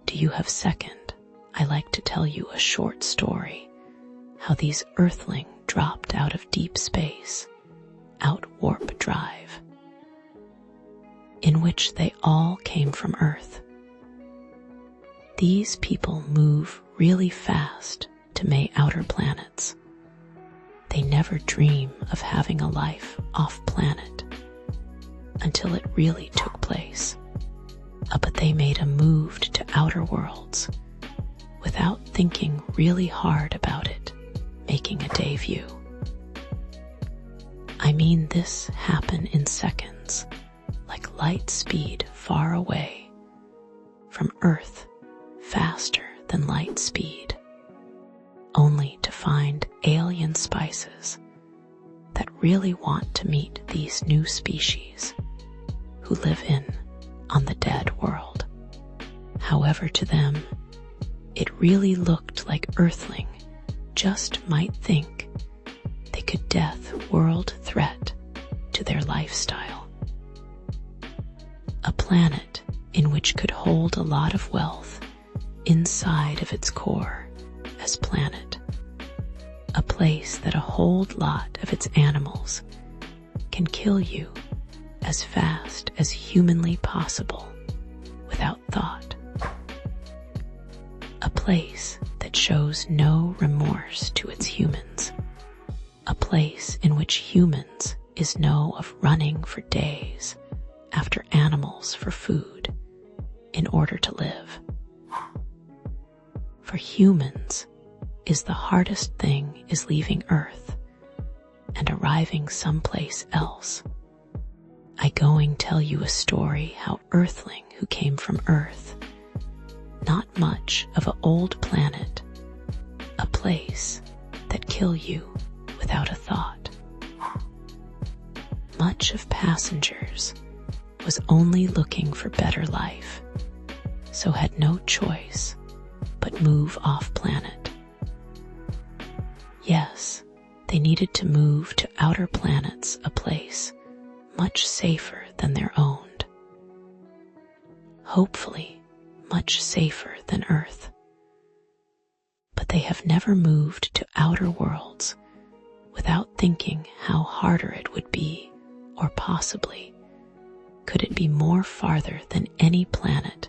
do you have second, I like to tell you a short story, how these Earthlings dropped out of deep space, out warp drive, in which they all came from Earth. These people move really fast to May outer planets. They never dream of having a life off planet until it really took place. But they made a move to outer worlds without thinking really hard about it, making a debut. I mean, this happened in seconds, like light speed far away from Earth, faster than light speed, only to find alien spices that really want to meet these new species who live on the dead world. However, to them, it really looked like Earthling just might think they could death world threat to their lifestyle. A planet in which could hold a lot of wealth inside of its core as planet. A place that a whole lot of its animals can kill you as fast as humanly possible without thought. A place that shows no remorse to its humans. A place in which humans is know of running for days after animals for food in order to live. For humans is the hardest thing is leaving Earth and arriving someplace else. I going tell you a story how Earthling who came from Earth, not much of a old planet, a place that kill you without a thought. Much of passengers was only looking for better life, so had no choice but move off planet. Yes, they needed to move to outer planets, a place much safer than their own. Hopefully, much safer than Earth. But they have never moved to outer worlds without thinking how harder it would be, or possibly could it be more farther than any planet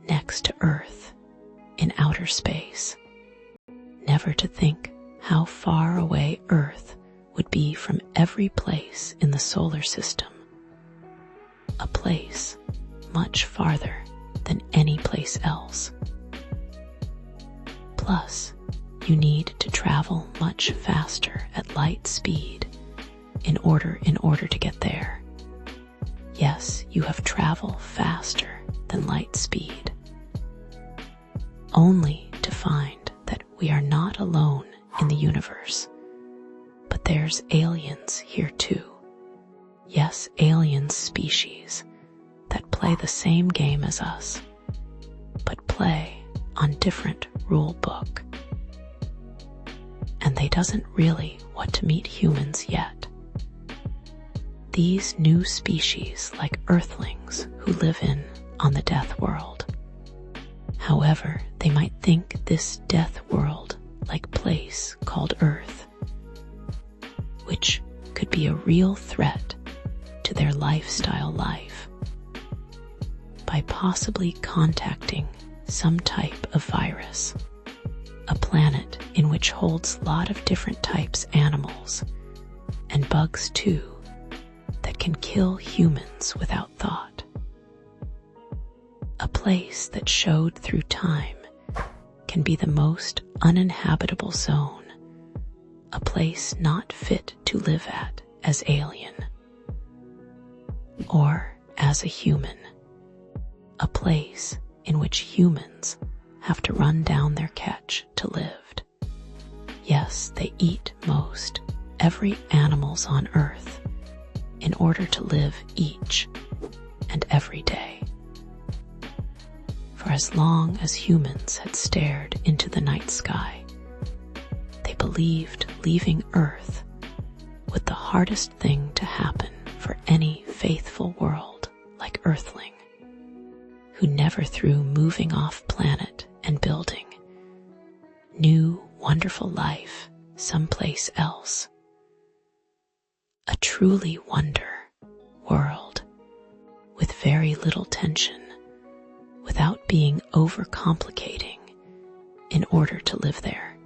next to Earth in outer space. Never to think how far away Earth would be from every place in the solar system. A place much farther than any place else. Plus, you need to travel much faster at light speed in order to get there. Yes, you have traveled faster than light speed. Only to find that we are not alone in the universe, but there's aliens here too. Yes, alien species that play the same game as us, but play on different rule book. And they doesn't really want to meet humans yet. These new species like Earthlings who live on the death world. However, they might think this death world like place called Earth, which could be a real threat to their lifestyle life, by possibly contacting some type of virus, a planet in which holds a lot of different types animals and bugs too that can kill humans without thought. A place that showed through time can be the most uninhabitable zone, a place not fit to live at as alien or as a human, a place in which humans have to run down their catch to live. Yes, they eat most every animals on Earth in order to live each and every day. For as long as humans had stared into the night sky, they believed leaving Earth was the hardest thing to happen for any faithful world like Earthling, who never threw moving off planet and building new, wonderful life someplace else. A truly wonder world with very little tension, without being overcomplicating in order to live there.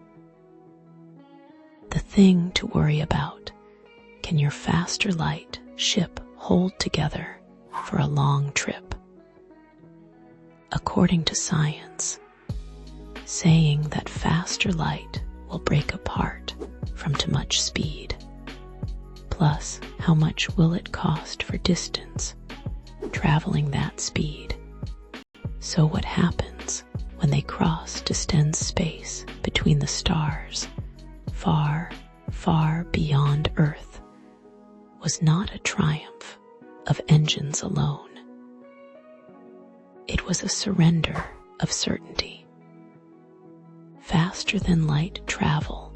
The thing to worry about: can your faster light ship hold together for a long trip? According to science, saying that faster light will break apart from too much speed. Plus, how much will it cost for distance traveling that speed? So what happens when they cross distance space between the stars, far, far beyond Earth, was not a triumph of engines alone. It was a surrender of certainty. Faster than light travel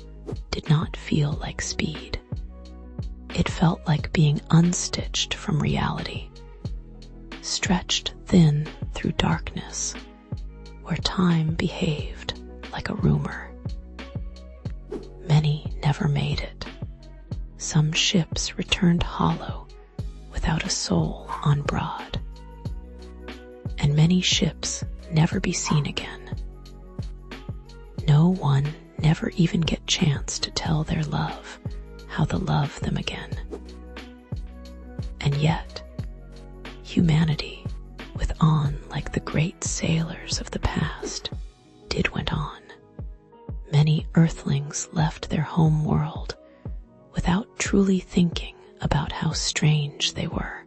did not feel like speed. It felt like being unstitched from reality, stretched thin through darkness, where time behaved like a rumor. Many never made it. Some ships returned hollow, without a soul on board. And many ships never be seen again. No one never even get chance to tell their love how to love them again. And yet, humanity, with on like the great sailors of the past, went on. Many Earthlings left their home world without truly thinking about how strange they were,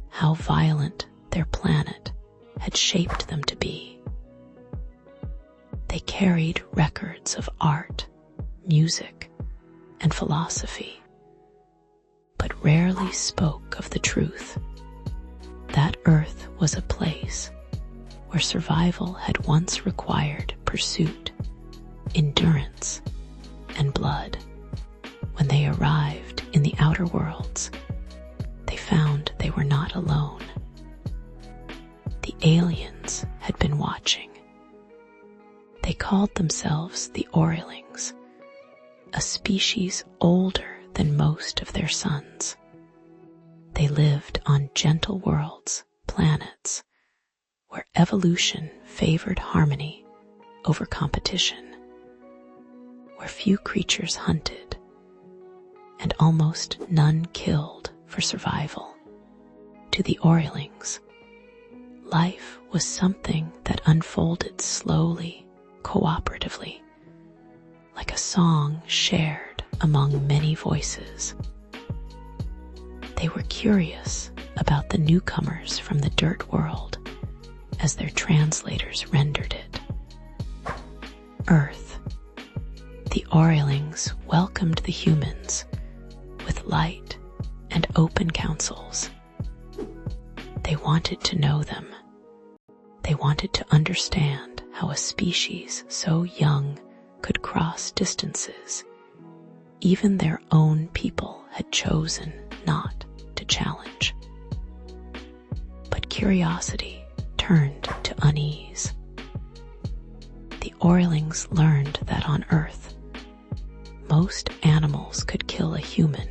how violent their planet had shaped them to be. They carried records of art, music, and philosophy, but rarely spoke of the truth that Earth was a place where survival had once required pursuit, endurance, and blood. When they arrived in the outer worlds, they found they were not alone. The aliens had been watching. They called themselves the Earthlings, a species older than most of their sons. They lived on gentle worlds, planets, where evolution favored harmony over competition, where few creatures hunted and almost none killed for survival. To the Earthlings, life was something that unfolded slowly, cooperatively, like a song shared among many voices. They were curious about the newcomers from the dirt world as their translators rendered it. Earth. The Earthlings welcomed the humans with light and open counsels. They wanted to know them. They wanted to understand how a species so young could cross distances even their own people had chosen not to challenge. But curiosity turned to unease. The Earthlings learned that on Earth, most animals could kill a human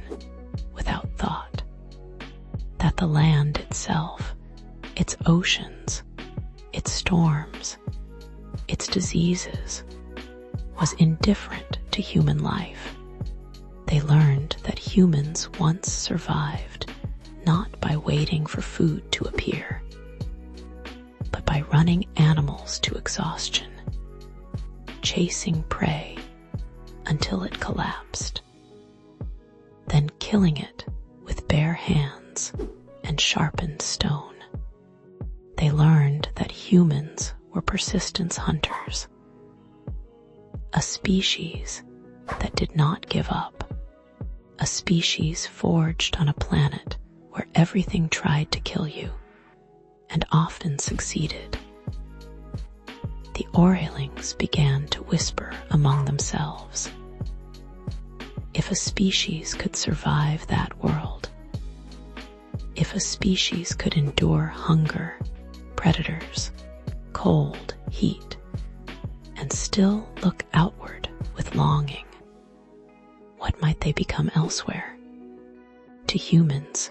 without thought, that the land itself, its oceans, its storms, its diseases, was indifferent to human life. They learned that humans once survived not by waiting for food to appear, but by running animals to exhaustion, chasing prey until it collapsed, then killing it with bare hands and sharpened stone. They learned that humans were persistence hunters, a species that did not give up, a species forged on a planet where everything tried to kill you and often succeeded. The Earthlings began to whisper among themselves. If a species could survive that world, if a species could endure hunger, predators, cold, heat, and still look outward with longing. What might they become elsewhere? To humans,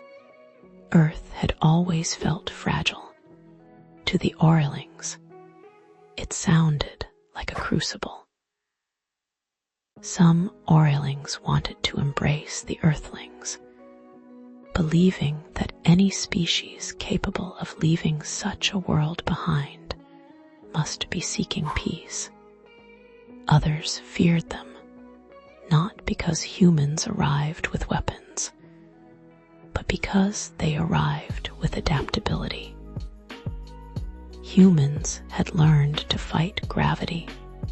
Earth had always felt fragile. To the Earthlings, it sounded like a crucible. Some Earthlings wanted to embrace the Earthlings, believing that any species capable of leaving such a world behind must be seeking peace. Others feared them, not because humans arrived with weapons, but because they arrived with adaptability. Humans had learned to fight gravity,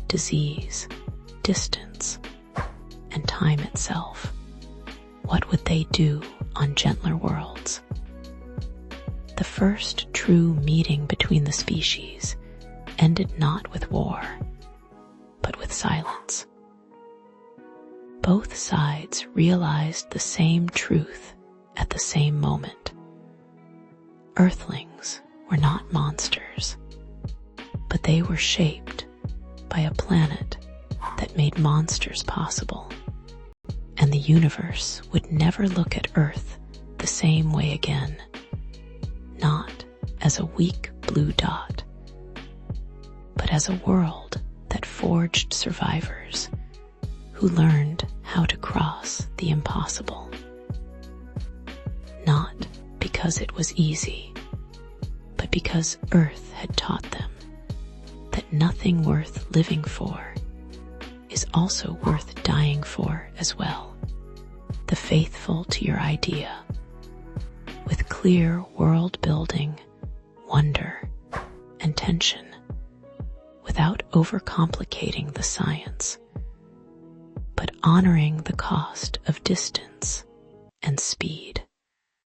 disease, distance, and time itself. What would they do on gentler worlds? The first true meeting between the species ended not with war, but with silence. Both sides realized the same truth at the same moment. Earthlings were not monsters, but they were shaped by a planet that made monsters possible, and the universe would never look at Earth the same way again, not as a weak blue dot, but as a world that forged survivors who learned how to cross the impossible. Not because it was easy, but because Earth had taught them that nothing worth living for is also worth dying for as well. The faithful to your idea, with clear world building, wonder, and tension, without overcomplicating the science, but honoring the cost of distance and speed.